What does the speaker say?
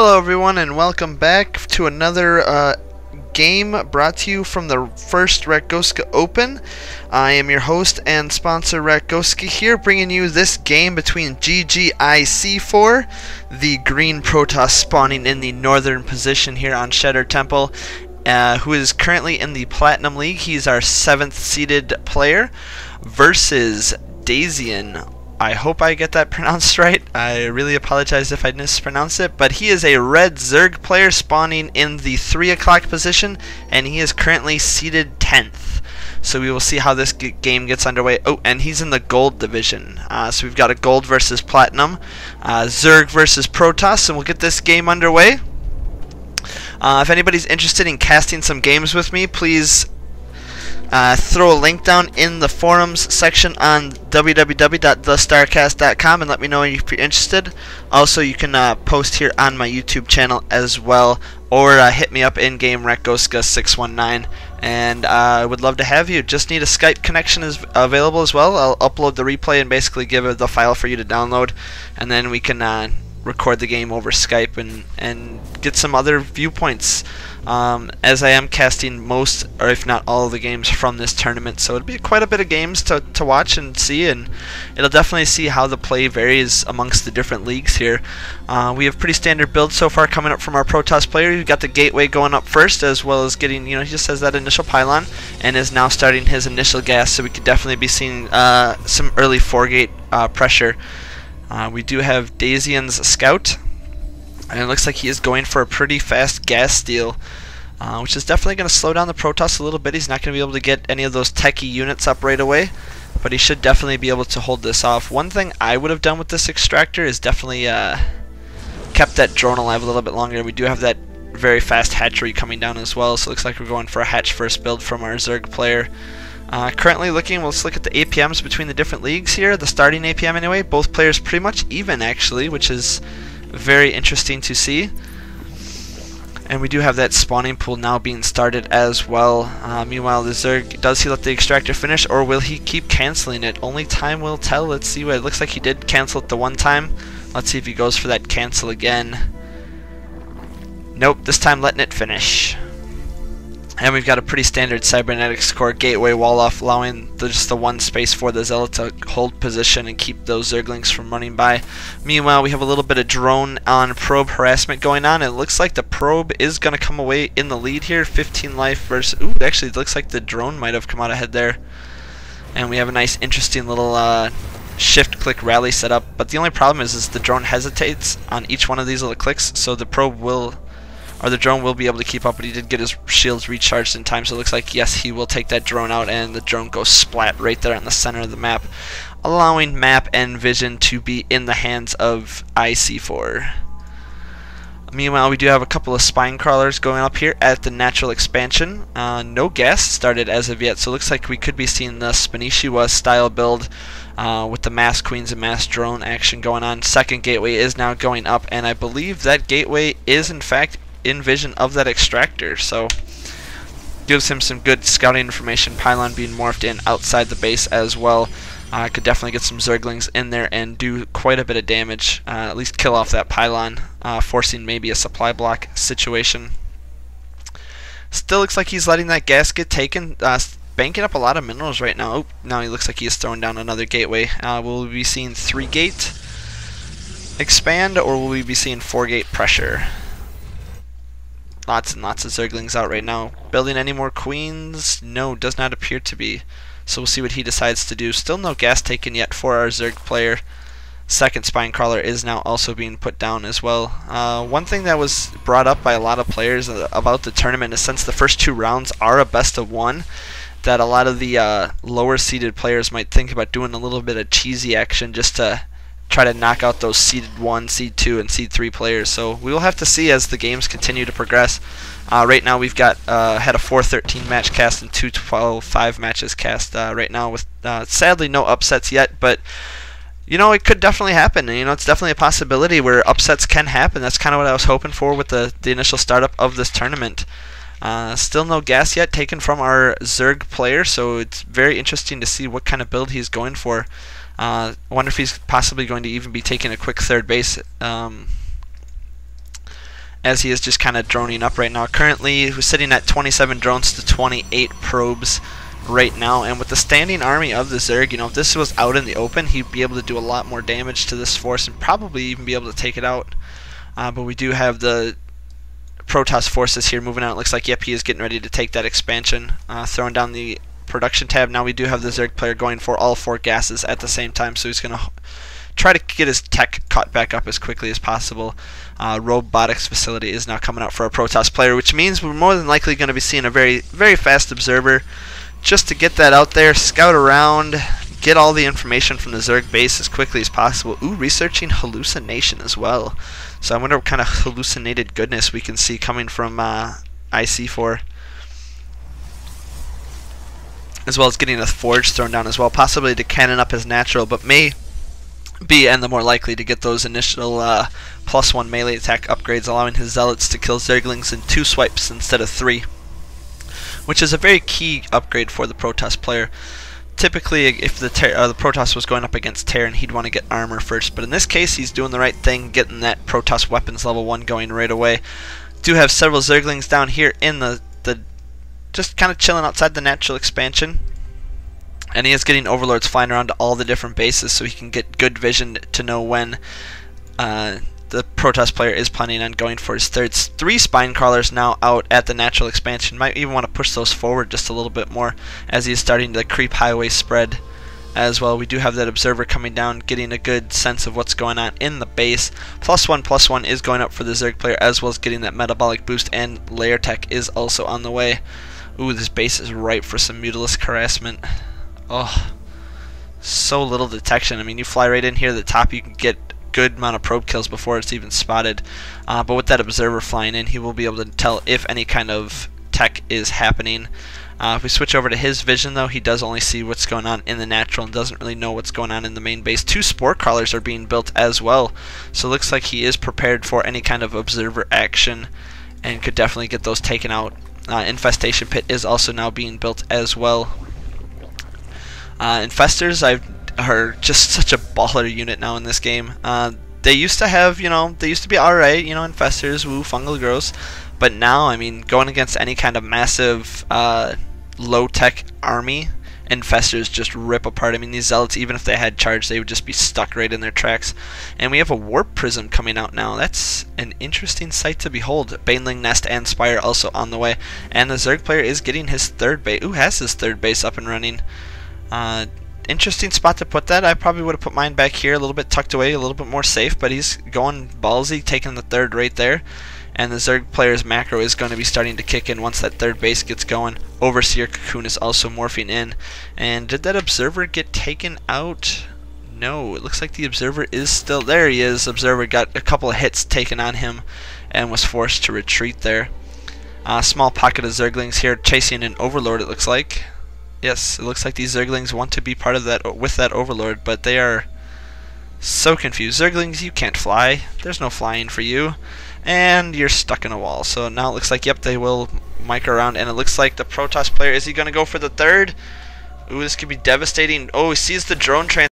Hello everyone and welcome back to another game brought to you from the first Rakgoska Open. I am your host and sponsor Rakgoska here, bringing you this game between GGiseefor, the green Protoss spawning in the northern position here on Shatter Temple, who is currently in the Platinum League. He's our 7th seeded player, versus 10Dasian. I hope I get that pronounced right. I really apologize if I mispronounce it, but he is a red Zerg player spawning in the 3 o'clock position, and he is currently seeded 10th. So we will see how this game gets underway. Oh, and he's in the gold division. So we've got a gold versus platinum, Zerg versus Protoss, and we'll get this game underway. If anybody's interested in casting some games with me, please throw a link down in the forums section on www.thestarcast.com and let me know if you're interested. Also, you can post here on my YouTube channel as well, or hit me up in game Rakgoska 619, and I would love to have you. Just need a Skype connection is available as well. I'll upload the replay and basically give it the file for you to download, and then we can record the game over Skype and get some other viewpoints, as I am casting most, or if not all, of the games from this tournament. So it'll be quite a bit of games to watch and see, and it'll definitely see how the play varies amongst the different leagues here. We have pretty standard builds so far coming up from our Protoss player. We've got the gateway going up first, as well as getting, he just has that initial pylon and is now starting his initial gas, so we could definitely be seeing some early 4-gate pressure. We do have 10Dasian's scout, and it looks like he is going for a pretty fast gas steal, which is definitely going to slow down the Protoss a little bit. He's not going to be able to get any of those techie units up right away, but he should definitely be able to hold this off. One thing I would have done with this extractor is definitely kept that drone alive a little bit longer. We do have that very fast hatchery coming down as well, so it looks like we're going for a hatch first build from our Zerg player. Currently looking, let's look at the APMs between the different leagues here. The starting APM anyway, both players pretty much even actually, which is very interesting to see. And we do have that spawning pool now being started as well. Meanwhile, the Zerg, does he let the extractor finish, or will he keep canceling it? Only time will tell. Let's see what it looks like. He did cancel it the one time. Let's see if he goes for that cancel again. Nope, this time letting it finish. And we've got a pretty standard cybernetics core gateway wall off, allowing just the one space for the Zealot to hold position and keep those Zerglings from running by. Meanwhile, we have a little bit of drone on probe harassment going on. It looks like the probe is going to come away in the lead here. 15 life versus... Ooh, actually, it looks like the drone might have come out ahead there. And we have a nice, interesting little shift-click rally set up. But the only problem is the drone hesitates on each one of these little clicks, so the probe will... or the drone will be able to keep up, but he did get his shields recharged in time, so it looks like, yes, he will take that drone out, and the drone goes splat right there on the center of the map, allowing map and vision to be in the hands of Iseefor. Meanwhile, we do have a couple of spine crawlers going up here at the natural expansion. No gas started as of yet, so it looks like we could be seeing the Spanishiwa style build with the mass queens and mass drone action going on. Second gateway is now going up, and I believe that gateway is in fact in vision of that extractor, so gives him some good scouting information. Pylon being morphed in outside the base as well. Could definitely get some Zerglings in there and do quite a bit of damage, at least kill off that pylon, forcing maybe a supply block situation. Still looks like he's letting that gas get taken, banking up a lot of minerals right now. Oh, now he looks like he is throwing down another gateway. Will we be seeing 3-gate expand, or will we be seeing 4-gate pressure? Lots and lots of Zerglings out right now. Building any more queens? No, does not appear to be. So we'll see what he decides to do. Still no gas taken yet for our Zerg player. Second spine crawler is now also being put down as well. One thing that was brought up by a lot of players about the tournament is, since the first 2 rounds are a best of 1, that a lot of the lower seeded players might think about doing a little bit of cheesy action just to try to knock out those seeded 1, seed 2, and seed 3 players. So we will have to see as the games continue to progress. Right now we've got had a 4-13 match cast and 2 12-5 matches cast right now, with sadly no upsets yet, but it could definitely happen. It's definitely a possibility where upsets can happen. That's kind of what I was hoping for with the initial startup of this tournament. Still no gas yet taken from our Zerg player, so it's very interesting to see what kind of build he's going for. I wonder if he's possibly going to even be taking a quick third base. as he is just kind of droning up right now. Currently, we're sitting at 27 drones to 28 probes right now, and with the standing army of the Zerg, you know, if this was out in the open, he'd be able to do a lot more damage to this force and probably even be able to take it out. But we do have the Protoss forces here moving out. It looks like, yep, he is getting ready to take that expansion, throwing down the production tab. Now we do have the Zerg player going for all 4 gases at the same time, so he's going to try to get his tech caught back up as quickly as possible. Robotics facility is now coming out for a Protoss player, which means we're more than likely going to be seeing a very, very fast observer just to get that out there, scout around, get all the information from the Zerg base as quickly as possible. Ooh, researching hallucination as well. So I wonder what kind of hallucinated goodness we can see coming from IC4. As well as getting a forge thrown down as well, possibly to cannon up his natural, but may be and the more likely to get those initial +1 melee attack upgrades, allowing his zealots to kill Zerglings in 2 swipes instead of 3, which is a very key upgrade for the Protoss player. Typically, if the Protoss was going up against Terran, he'd want to get armor first, but in this case, he's doing the right thing, getting that Protoss weapons level 1 going right away. Do have several Zerglings down here in the just kind of chilling outside the natural expansion, and he is getting overlords flying around to all the different bases, so he can get good vision to know when the Protoss player is planning on going for his third. 3 spine crawlers now out at the natural expansion. Might even want to push those forward just a little bit more as he is starting to creep highway spread as well. We do have that observer coming down, getting a good sense of what's going on in the base. +1/+1 is going up for the Zerg player, as well as getting that metabolic boost, and layer tech is also on the way. Ooh, this base is ripe for some Mutalisk harassment. Oh, so little detection. I mean, you fly right in here at the top, you can get good amount of probe kills before it's even spotted. But with that observer flying in, he will be able to tell if any kind of tech is happening. If we switch over to his vision, though, he does only see what's going on in the natural and doesn't really know what's going on in the main base. 2 spore crawlers are being built as well, so it looks like he is prepared for any kind of observer action and could definitely get those taken out. Infestation pit is also now being built as well. Infestors are just such a baller unit now in this game. They used to have, you know, they used to be alright, you know, Infestors, woo, fungal gross. But now, I mean, going against any kind of massive low-tech army, Infestors just rip apart. I mean, these Zealots, even if they had charge, they would just be stuck right in their tracks. And we have a Warp Prism coming out now. That's an interesting sight to behold. Baneling Nest and Spire also on the way. And the Zerg player is getting his third base. Ooh, has his third base up and running. Interesting spot to put that. I probably would have put mine back here, a little bit tucked away, a little bit more safe, but he's going ballsy, taking the third right there. And the Zerg player's macro is going to be starting to kick in once that third base gets going. Overseer Cocoon is also morphing in. And did that observer get taken out? No, it looks like the observer is still there. He is. Observer got a couple of hits taken on him and was forced to retreat there. Small pocket of Zerglings here chasing an overlord, it looks like. Yes, it looks like these Zerglings want to be part of that with that overlord, but they are so confused. Zerglings, you can't fly. There's no flying for you. And you're stuck in a wall. So now it looks like, yep, they will mic around, and it looks like the Protoss player, is he going to go for the third? Ooh, this could be devastating. Oh, he sees the drone